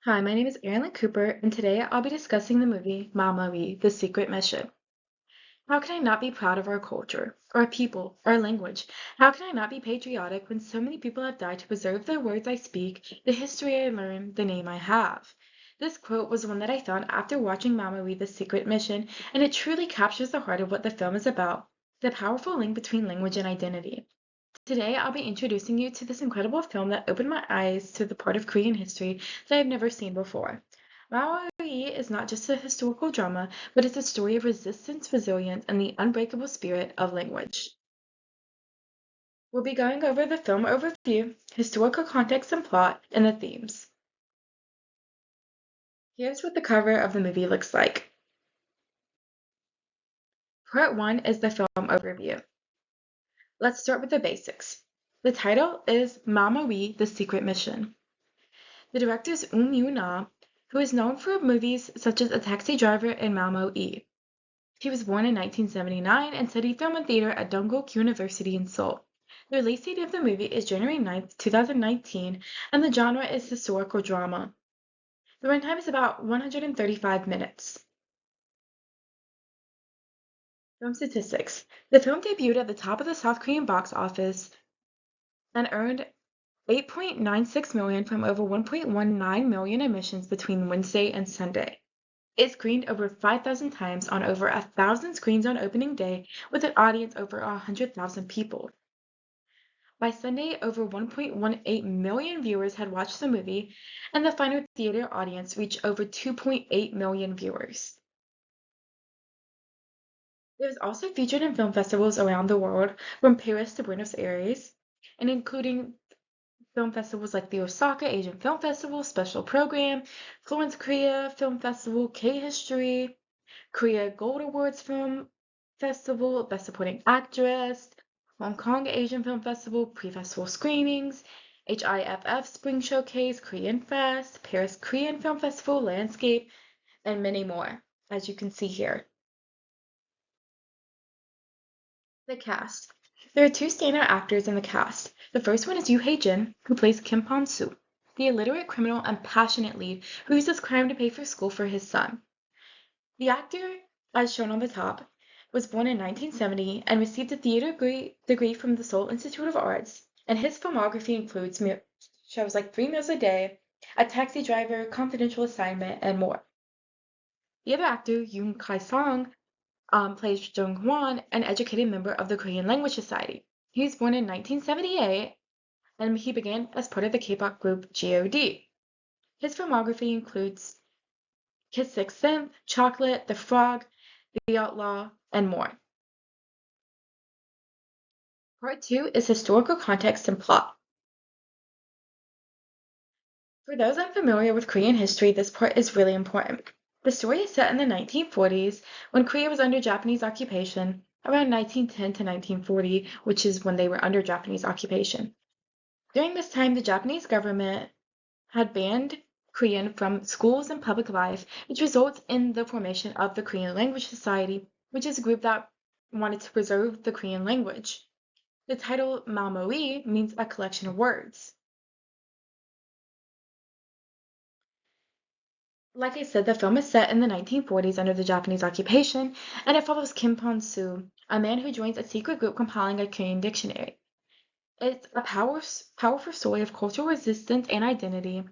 Hi, my name is Erin Cooper, and today I'll be discussing the movie Mama We, The Secret Mission. How can I not be proud of our culture, our people, our language? How can I not be patriotic when so many people have died to preserve the words I speak, the history I learn, the name I have? This quote was one that I found after watching Mama We, The Secret Mission, and it truly captures the heart of what the film is about, the powerful link between language and identity. Today, I'll be introducing you to this incredible film that opened my eyes to the part of Korean history that I've never seen before. Maori is not just a historical drama, but it's a story of resistance, resilience, and the unbreakable spirit of language. We'll be going over the film overview, historical context and plot, and the themes. Here's what the cover of the movie looks like. Part 1 is the film overview. Let's start with the basics. The title is Mama We, The Secret Mission. The director is Yoon-na, who is known for movies such as A Taxi Driver and Malmo E. He was born in 1979 and studied film and theater at Dongguk University in Seoul. The release date of the movie is January 9th, 2019, and the genre is historical drama. The runtime is about 135 minutes. Film statistics. The film debuted at the top of the South Korean box office and earned 8.96 million from over 1.19 million admissions between Wednesday and Sunday. It screened over 5,000 times on over 1,000 screens on opening day with an audience over 100,000 people. By Sunday, over 1.18 million viewers had watched the movie, and the final theater audience reached over 2.8 million viewers. It was also featured in film festivals around the world, from Paris to Buenos Aires, and including film festivals like the Osaka Asian Film Festival Special Program, Florence Korea Film Festival, K-History, Korea Gold Awards Film Festival, Best Supporting Actress, Hong Kong Asian Film Festival, pre-festival screenings, HIFF Spring Showcase, Korean Fest, Paris Korean Film Festival, Landscape, and many more, as you can see here. The cast. There are two standout actors in the cast. The first one is Yoo Hae-jin, who plays Kim Pon-soo, the illiterate criminal and passionate lead who uses crime to pay for school for his son. The actor, as shown on the top, was born in 1970 and received a theater degree from the Seoul Institute of Arts, and his filmography includes shows like Three Meals a Day, A Taxi Driver, Confidential Assignment, and more. The other actor, Yoon Kai-song, plays Jung Hwan, an educated member of the Korean Language Society. He was born in 1978, and he began as part of the K-pop group G.O.D. His filmography includes Kiss Sixth Sense, Chocolate, The Frog, The Outlaw, and more. Part 2 is historical context and plot. For those unfamiliar with Korean history, this part is really important. The story is set in the 1940s when Korea was under Japanese occupation, around 1910 to 1940, which is when they were under Japanese occupation. During this time, the Japanese government had banned Korean from schools and public life, which results in the formation of the Korean Language Society, which is a group that wanted to preserve the Korean language. The title Malmoe means a collection of words. Like I said, the film is set in the 1940s under the Japanese occupation, and it follows Kim Pon-soo, a man who joins a secret group compiling a Korean dictionary. It's a powerful story of cultural resistance and identity,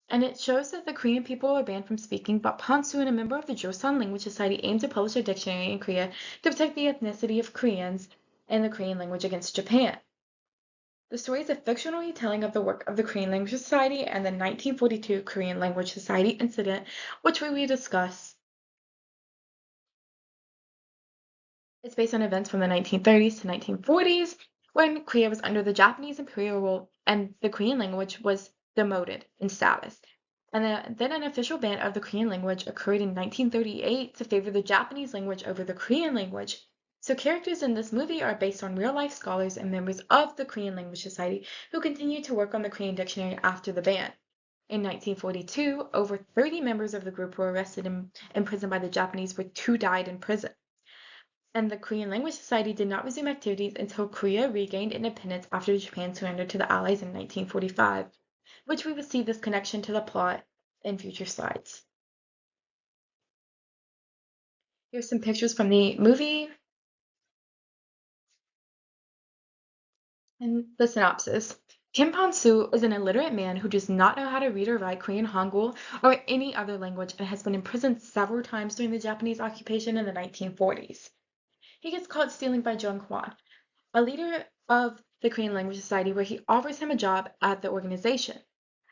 and it shows that the Korean people are banned from speaking, but Pon-soo, a member of the Joseon Language Society, aims to publish a dictionary in Korea to protect the ethnicity of Koreans and the Korean language against Japan. The story is a fictional retelling of the work of the Korean Language Society and the 1942 Korean Language Society incident, which we will discuss. It's based on events from the 1930s to 1940s, when Korea was under the Japanese imperial rule and the Korean language was demoted in status. And then an official ban of the Korean language occurred in 1938 to favor the Japanese language over the Korean language. So characters in this movie are based on real-life scholars and members of the Korean Language Society who continued to work on the Korean dictionary after the ban. In 1942, over 30 members of the group were arrested and imprisoned by the Japanese, where 2 died in prison. And the Korean Language Society did not resume activities until Korea regained independence after Japan surrendered to the Allies in 1945, which we will see this connection to the plot in future slides. Here's some pictures from the movie and the synopsis. Kim Pon-soo is an illiterate man who does not know how to read or write Korean Hangul or any other language and has been imprisoned several times during the Japanese occupation in the 1940s. He gets caught stealing by Jung Hwan, a leader of the Korean Language Society, where he offers him a job at the organization.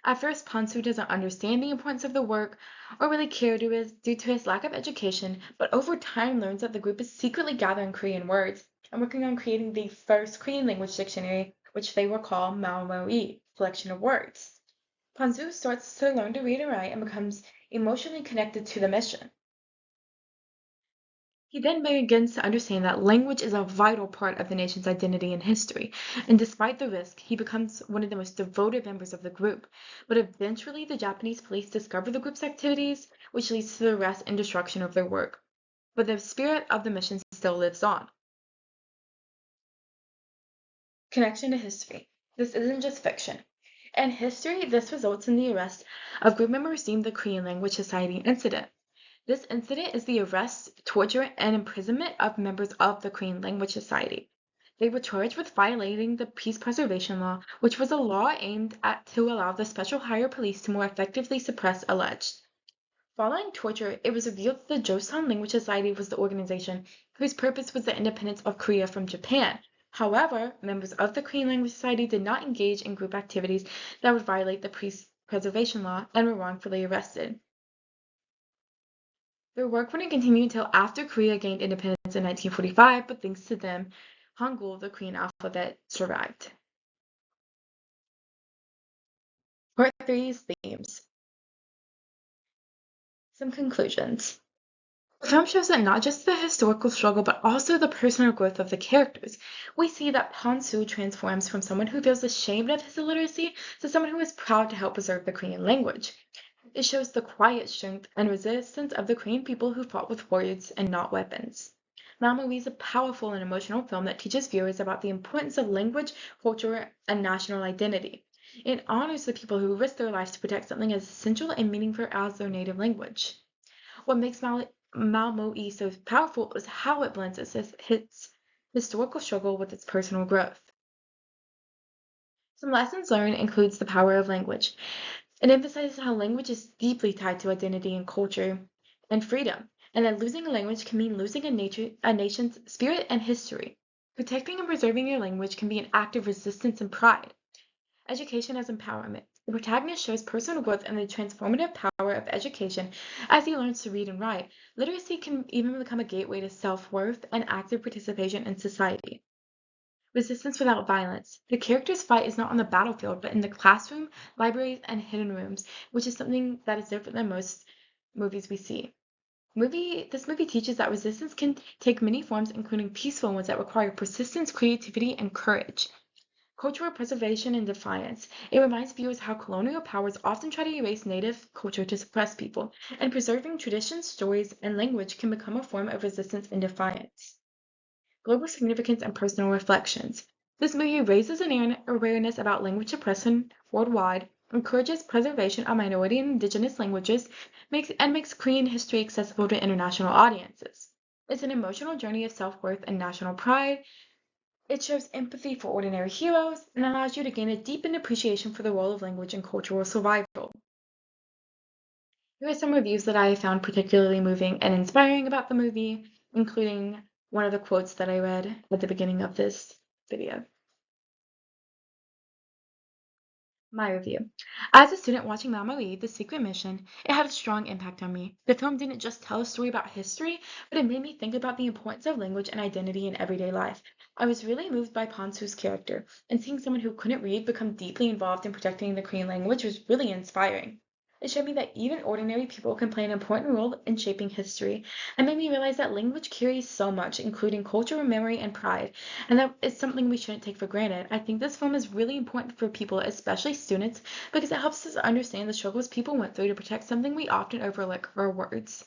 At first, Pon-soo doesn't understand the importance of the work or really care due to his lack of education, but over time learns that the group is secretly gathering Korean words and working on creating the first Korean language dictionary, which they will call Maomoe, collection of words. Pon-soo starts to learn to read and write and becomes emotionally connected to the mission. He then begins to understand that language is a vital part of the nation's identity and history, and despite the risk, he becomes one of the most devoted members of the group. But eventually, the Japanese police discover the group's activities, which leads to the arrest and destruction of their work. But the spirit of the mission still lives on. Connection to history. This isn't just fiction. In history, this results in the arrest of group members deemed the Korean Language Society incident. This incident is the arrest, torture, and imprisonment of members of the Korean Language Society. They were charged with violating the Peace Preservation Law, which was a law aimed at to allow the special hire police to more effectively suppress alleged. Following torture, it was revealed that the Joseon Language Society was the organization whose purpose was the independence of Korea from Japan. However, members of the Korean Language Society did not engage in group activities that would violate the Peace Preservation Law and were wrongfully arrested. Their work wouldn't continue until after Korea gained independence in 1945, but thanks to them, Hangul, the Korean alphabet, survived. Part 3's themes. Some conclusions. The film shows that not just the historical struggle, but also the personal growth of the characters. We see that Pon-soo transforms from someone who feels ashamed of his illiteracy to someone who is proud to help preserve the Korean language. It shows the quiet strength and resistance of the Korean people who fought with words and not weapons. Maomoe is a powerful and emotional film that teaches viewers about the importance of language, culture, and national identity. It honors the people who risked their lives to protect something as essential and meaningful as their native language. What makes Maomoe so powerful is how it blends its historical struggle with its personal growth. Some lessons learned includes the power of language. It emphasizes how language is deeply tied to identity and culture and freedom, and that losing a language can mean losing a nation's spirit and history. Protecting and preserving your language can be an act of resistance and pride. Education as empowerment. The protagonist shows personal growth and the transformative power of education as he learns to read and write. Literacy can even become a gateway to self-worth and active participation in society. Resistance without violence. The character's fight is not on the battlefield, but in the classroom, libraries, and hidden rooms, which is something that is different than most movies we see. This movie teaches that resistance can take many forms, including peaceful ones that require persistence, creativity, and courage. Cultural preservation and defiance. It reminds viewers how colonial powers often try to erase native culture to suppress people, and preserving traditions, stories, and language can become a form of resistance and defiance. Global significance and personal reflections. This movie raises an awareness about language suppression worldwide, encourages preservation of minority and indigenous languages, makes Korean history accessible to international audiences. It's an emotional journey of self-worth and national pride. It shows empathy for ordinary heroes and allows you to gain a deepened appreciation for the role of language in cultural survival. Here are some reviews that I found particularly moving and inspiring about the movie, including one of the quotes that I read at the beginning of this video. My review. As a student watching Maomoe, The Secret Mission, it had a strong impact on me. The film didn't just tell a story about history, but it made me think about the importance of language and identity in everyday life. I was really moved by Pon-soo's character, and seeing someone who couldn't read become deeply involved in protecting the Korean language was really inspiring. It showed me that even ordinary people can play an important role in shaping history, and made me realize that language carries so much, including culture, memory, and pride, and that it's something we shouldn't take for granted. I think this film is really important for people, especially students, because it helps us understand the struggles people went through to protect something we often overlook, our words.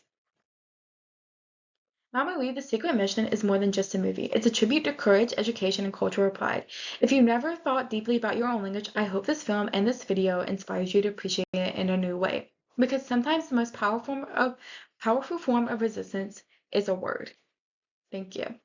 Maomoe, The Secret Mission is more than just a movie. It's a tribute to courage, education, and cultural pride. If you've never thought deeply about your own language, I hope this film and this video inspires you to appreciate it in a new way. because sometimes the most powerful form of resistance is a word. Thank you.